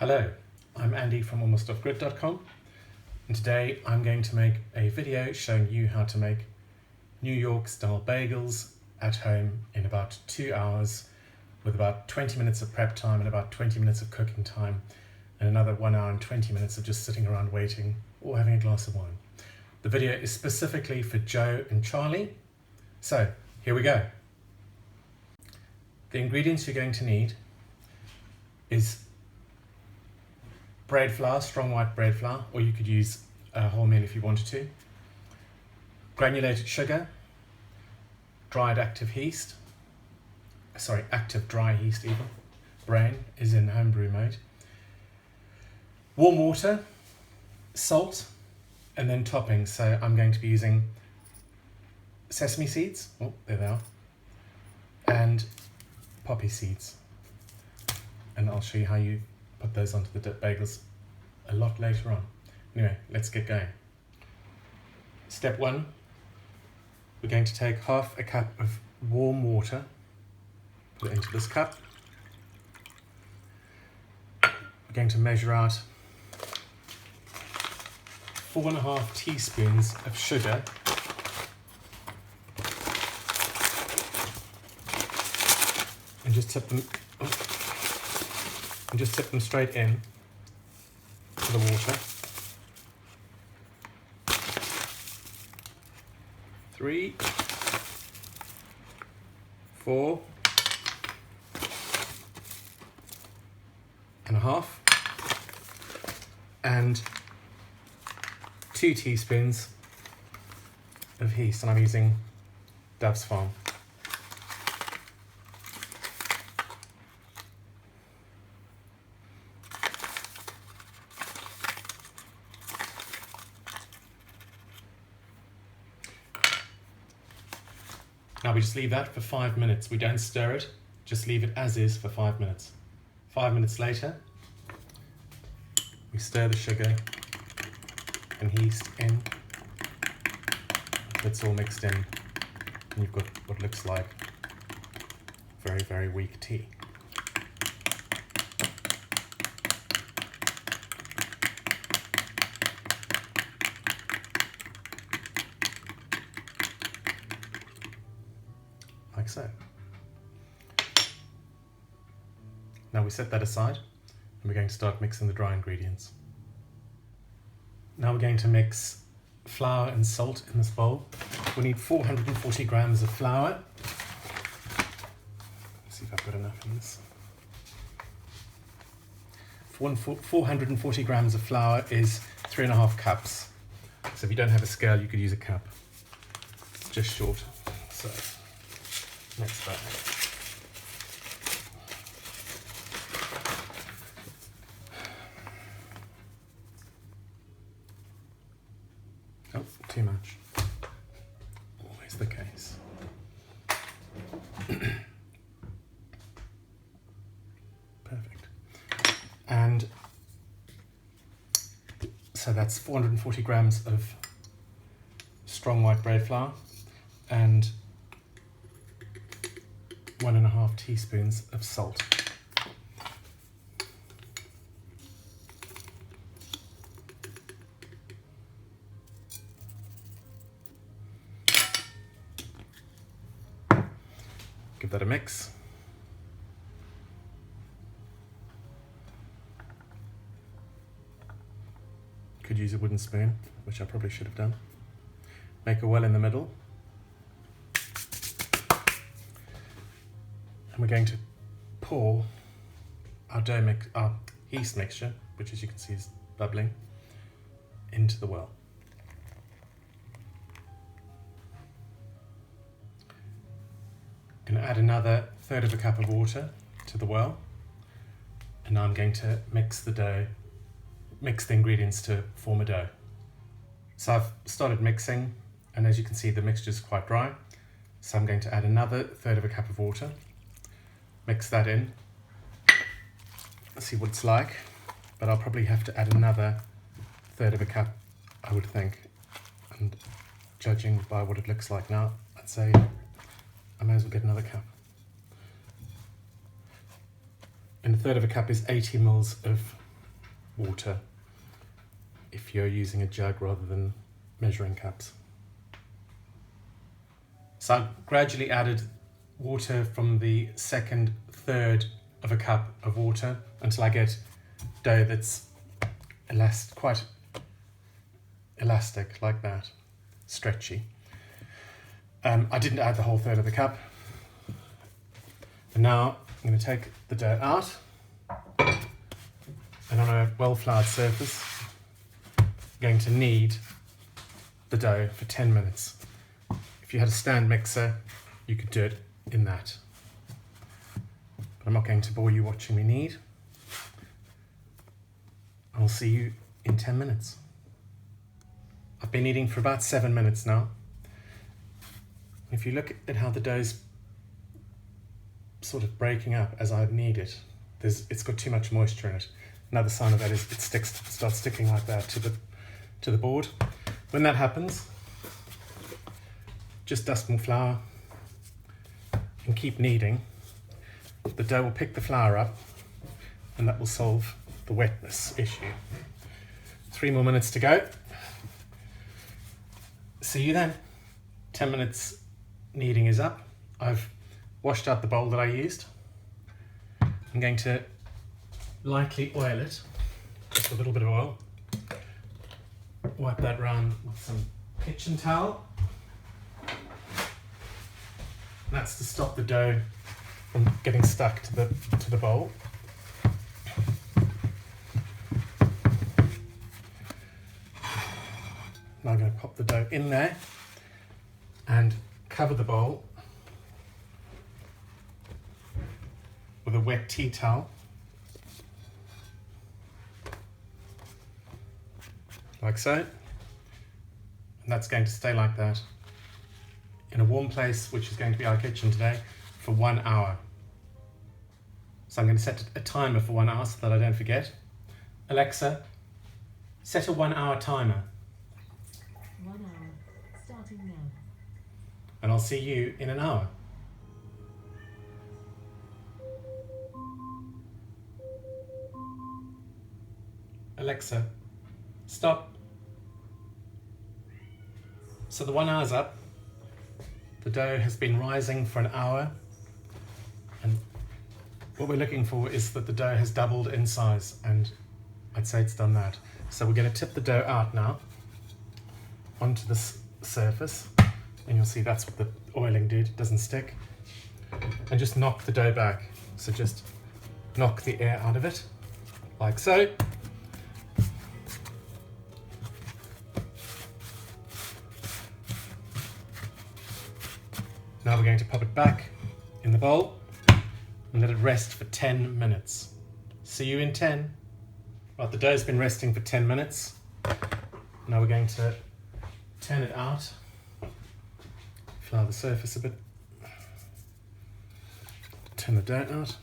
Hello, I'm Andy from almostoffgrid.com, and today I'm going to make a video showing you how to make New York style bagels at home in about 2 hours with about 20 minutes of prep time and about 20 minutes of cooking time and another 1 hour and 20 minutes of just sitting around waiting or having a glass of wine. The video is specifically for Joe and Charlie, so here we go. The ingredients you're going to need is bread flour, strong white bread flour, or you could use wholemeal if you wanted to, granulated sugar, dried active yeast, active dry yeast even, brain is in homebrew mode, warm water, salt, and then toppings. So I'm going to be using sesame seeds, oh there they are, and poppy seeds, and I'll show you how you put those onto the bagels a lot later on. Anyway, let's get going. Step 1, we're going to take half a cup of warm water, put it into this cup. We're going to measure out 4.5 teaspoons of sugar, and just tip them straight in to the water. 3, 4 and a half, and 2 teaspoons of yeast, and I'm using Dove's Farm. Now we just leave that for 5 minutes. We don't stir it, just leave it as is for 5 minutes. 5 minutes later, we stir the sugar and yeast in. It's all mixed in, and you've got what looks like very, very weak tea. Like so. Now we set that aside, and we're going to start mixing the dry ingredients. Now we're going to mix flour and salt in this bowl. We need 440 grams of flour. Let's see if I've got enough in this. 440 grams of flour is 3.5 cups. So if you don't have a scale, you could use a cup. It's just short. So next back. Oh, too much. Always the case. Perfect. And so that's 440 grams of strong white bread flour and 1.5 teaspoons of salt. Give that a mix. Could use a wooden spoon, which I probably should have done. Make a well in the middle. And we're going to pour our yeast mixture, which as you can see is bubbling, into the well. I'm going to add another 1/3 cup of water to the well, and now I'm going to mix the ingredients to form a dough. So I've started mixing, and as you can see the mixture is quite dry, so I'm going to add another 1/3 cup of water. Mix that in, let's see what it's like, but I'll probably have to add another 1/3 cup, I would think, and judging by what it looks like now, I'd say I may as well get another cup. And 1/3 cup is 80 mils of water if you're using a jug rather than measuring cups. So I've gradually added water from the second third of a cup of water until I get dough that's quite elastic like that, stretchy. I didn't add the whole third of the cup. And now I'm going to take the dough out, and on a well-floured surface, I'm going to knead the dough for 10 minutes. If you had a stand mixer, you could do it in that. But I'm not going to bore you watching me knead. I'll see you in 10 minutes. I've been kneading for about 7 minutes now. If you look at how the dough's sort of breaking up as I knead it, it's got too much moisture in it. Another sign of that is it starts sticking like that to the board. When that happens, just dust more flour and keep kneading. The dough will pick the flour up, and that will solve the wetness issue. 3 more minutes to go. See you then. 10 minutes kneading is up. I've washed out the bowl that I used. I'm going to lightly oil it, just a little bit of oil. Wipe that round with some kitchen towel. That's to stop the dough from getting stuck to the bowl. Now I'm going to pop the dough in there and cover the bowl with a wet tea towel, like so, and that's going to stay like that in a warm place, which is going to be our kitchen today, for 1 hour. So I'm going to set a timer for 1 hour so that I don't forget. Alexa, set a 1 hour timer. 1 hour, starting now. And I'll see you in an hour. Alexa, stop. So the 1 hour's up. The dough has been rising for an hour, and what we're looking for is that the dough has doubled in size, and I'd say it's done that. So we're going to tip the dough out now onto the surface, and you'll see that's what the oiling did. It doesn't stick. And just knock the dough back. So just knock the air out of it, like so. Now we're going to pop it back in the bowl and let it rest for 10 minutes. See you in 10. Right, the dough's been resting for 10 minutes. Now we're going to turn it out, flour the surface a bit, turn the dough out.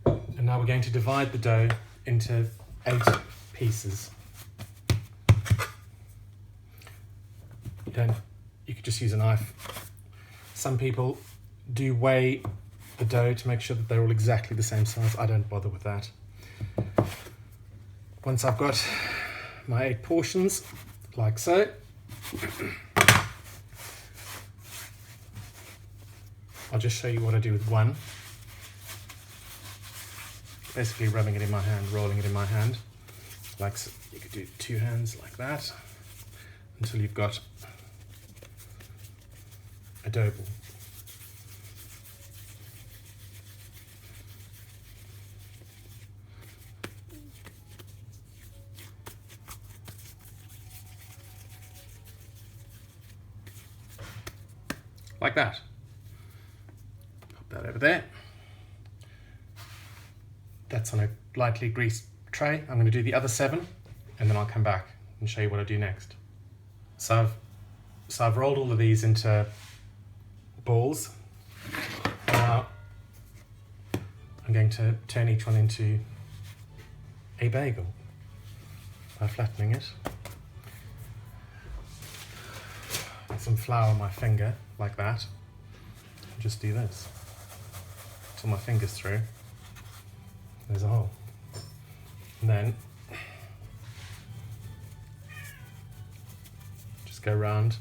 And now we're going to divide the dough into 8 pieces. You could just use a knife. Some people do weigh the dough to make sure that they're all exactly the same size. I don't bother with that. Once I've got my 8 portions, like so, I'll just show you what I do with one. Basically rubbing it in my hand, rolling it in my hand. Like so. You could do 2 hands like that until you've got a dough ball. Like that. Pop that over there. That's on a lightly greased tray. I'm going to do the other 7 and then I'll come back and show you what I do next. So I've rolled all of these into balls. Now I'm going to turn each one into a bagel by flattening it. With some flour on my finger, like that. Just do this till my finger's through. There's a hole. And then just go round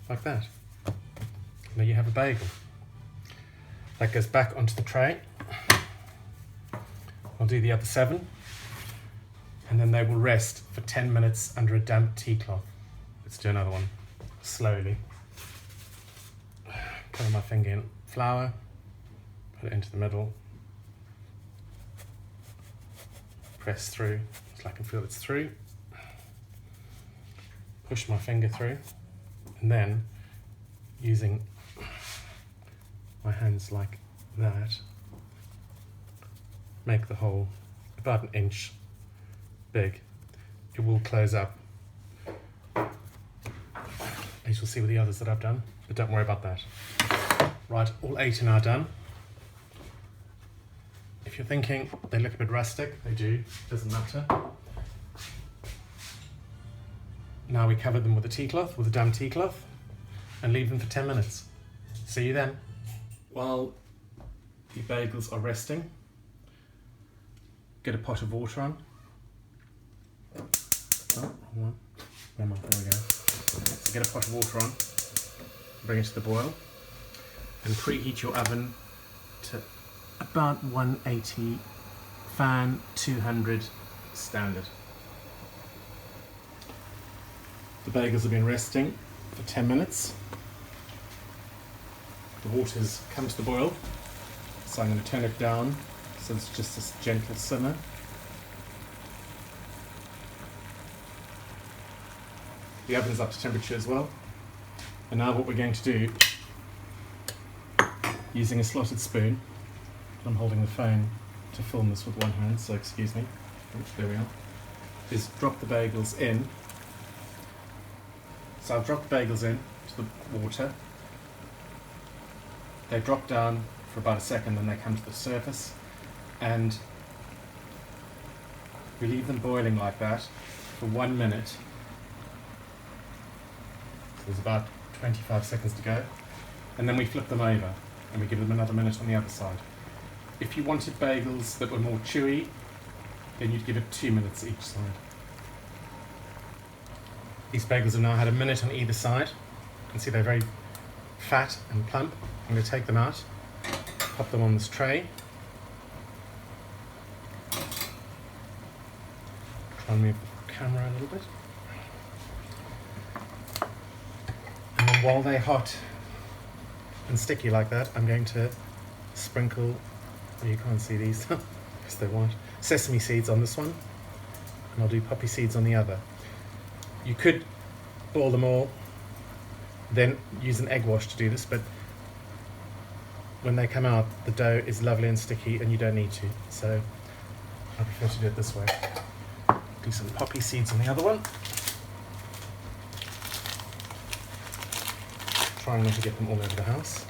like that. Now you have a bagel. That goes back onto the tray. I'll do the other 7, and then they will rest for 10 minutes under a damp tea cloth. Let's do another one, slowly. Cover my finger in flour, put it into the middle, press through so I can feel it's through, push my finger through, and then using my hands like that, make the hole about 1 inch big. It will close up, as you'll see with the others that I've done, but don't worry about that. Right, all 8 are now done. If you're thinking they look a bit rustic, they do, doesn't matter. Now we cover them with a tea cloth, with a damp tea cloth, and leave them for 10 minutes. See you then. While the bagels are resting, get a pot of water on. Oh, wrong one. One more, there we go. So get a pot of water on, bring it to the boil, and preheat your oven to about 180, fan 200 standard. The bagels have been resting for 10 minutes. The water's come to the boil, so I'm going to turn it down so it's just a gentle simmer. The oven's up to temperature as well. And now what we're going to do, using a slotted spoon, I'm holding the phone to film this with one hand, so excuse me, there we are, is drop the bagels in. So I've dropped the bagels in to the water. They drop down for about a second, then they come to the surface, and we leave them boiling like that for 1 minute. So there's about 25 seconds to go, and then we flip them over and we give them another minute on the other side. If you wanted bagels that were more chewy, then you'd give it 2 minutes each side. These bagels have now had a minute on either side. You can see they're very fat and plump. I'm going to take them out, pop them on this tray. Try and move the camera a little bit. And then while they're hot and sticky like that, I'm going to sprinkle, oh, you can't see these because they're white, sesame seeds on this one, and I'll do poppy seeds on the other. You could boil them all, then use an egg wash to do this, but when they come out, the dough is lovely and sticky and you don't need to, so I prefer to do it this way. Do some poppy seeds on the other one. Trying not to get them all over the house.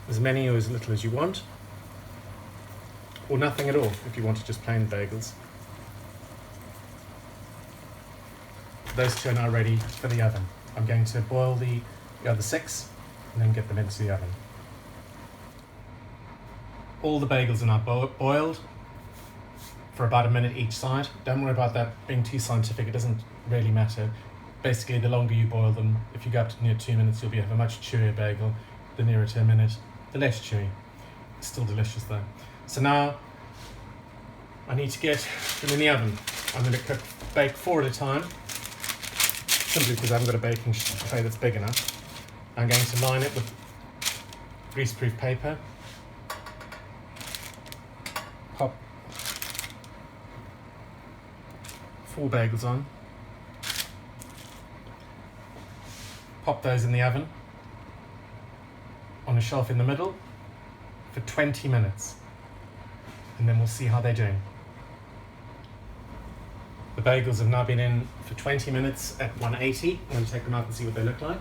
As many or as little as you want, or nothing at all if you want just plain bagels. Those 2 are now ready for the oven. I'm going to boil the other 6 and then get them into the oven. All the bagels are now boiled for about a minute each side. Don't worry about that being too scientific, it doesn't really matter. Basically, the longer you boil them, if you go up to near 2 minutes, you'll have a much chewier bagel. The nearer to a minute, the less chewy. It's still delicious though. So now I need to get them in the oven. I'm going to bake 4 at a time, simply because I haven't got a baking tray that's big enough. I'm going to line it with greaseproof paper. Pop 4 bagels on. Pop those in the oven on a shelf in the middle for 20 minutes, and then we'll see how they're doing. The bagels have now been in for 20 minutes at 180. I'm going to take them out and see what they look like.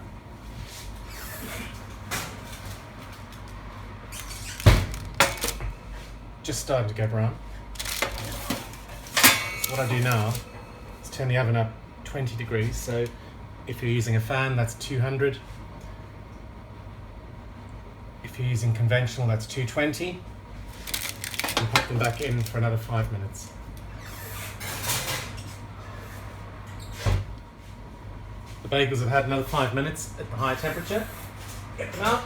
just starting to get brown. So what I do now is turn the oven up 20 degrees. So if you're using a fan, that's 200. If you're using conventional, that's 220. And put them back in for another 5 minutes. The bagels have had another 5 minutes at the high temperature. Get them out.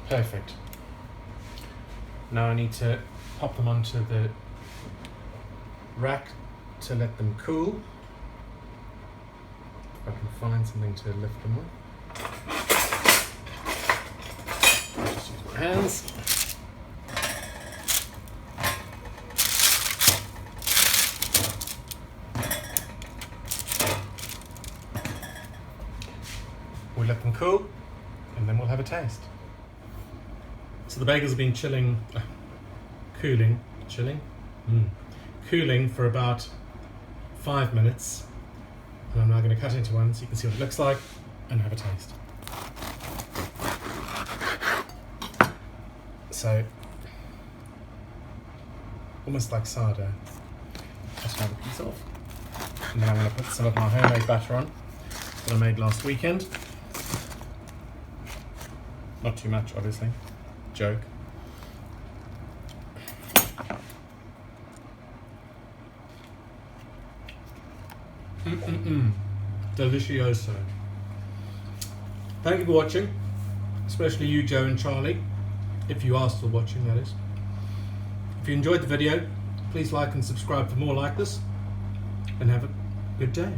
Perfect. Now I need to pop them onto the rack to let them cool. If I can find something to lift them with. I'll just use my hands. We'll let them cool and then we'll have a taste. So the bagels have been cooling for about 5 minutes. And I'm now going to cut into one so you can see what it looks like and have a taste. So, almost like sourdough. Just have a piece off. And then I'm going to put some of my homemade batter on that I made last weekend. Not too much, obviously. Joke. Delicioso. Thank you for watching, especially you, Joe and Charlie, if you are still watching, that is. If you enjoyed the video, please like and subscribe for more like this, and have a good day.